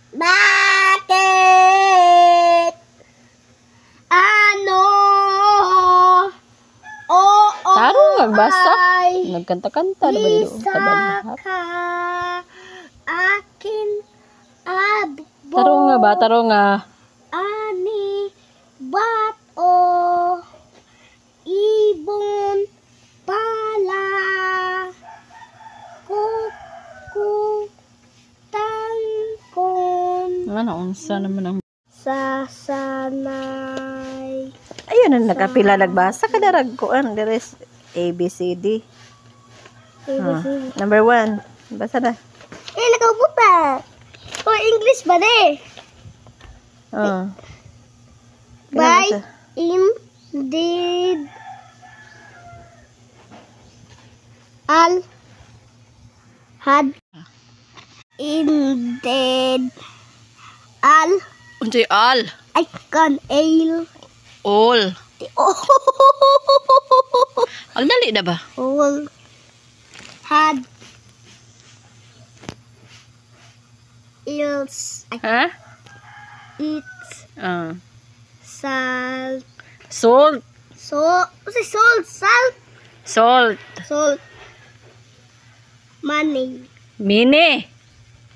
Bakit? Ano? Oo. Tarong magbasa. Ay, Nagkanta-kanta na ba dito? isa ka akin abo. Tarong nga ba? Tarong nga. Ani bato ibon pala kuku tangkon Ano, unsa naman ang... sasanay. Ayun, ang nakapila nagbasa ka na ragkuan. There is ABCD. Number 1. Basa na. Nakaubuta. O, English ba de? By indeed al had indeed al Unsay all? I can ale All. oh Ang dali na ba? all had ills Ha? it's salt Salt. salt Salt. money Mini.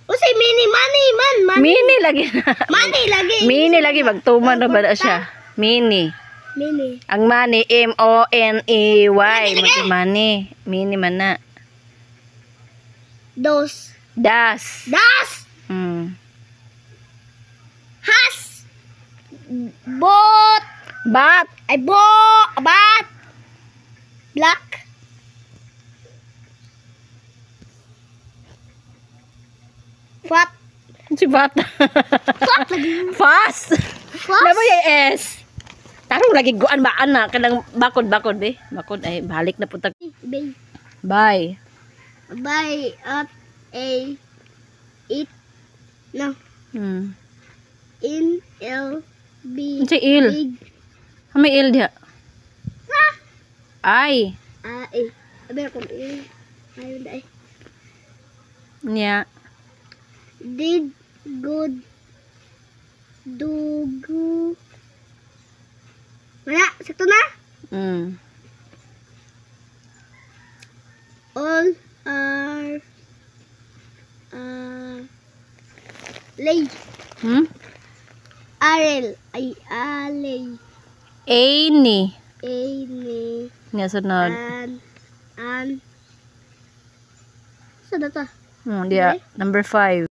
usay mini money man Mini lagi na. money lagi Mini lagi. Magtuman na ba na siya? Mini. mini Ang money, M-O-N-E-Y. Money. Mini man na. dos Das. has bot Bat. ay bat black fat Si Bat. fat lagi Fast. Lama yung S. Tarong lagi guan ba anak. Kanang bakod be. Bakod ay balik na punta. bay Bye. by at a it no in l b Si Il. big May Il dia. Ay. aber ko ayun dai Nya. did good dugu wala sakto na all are lay arel ay alay Any. any Nga sunod. an sa data Dia. Number 5.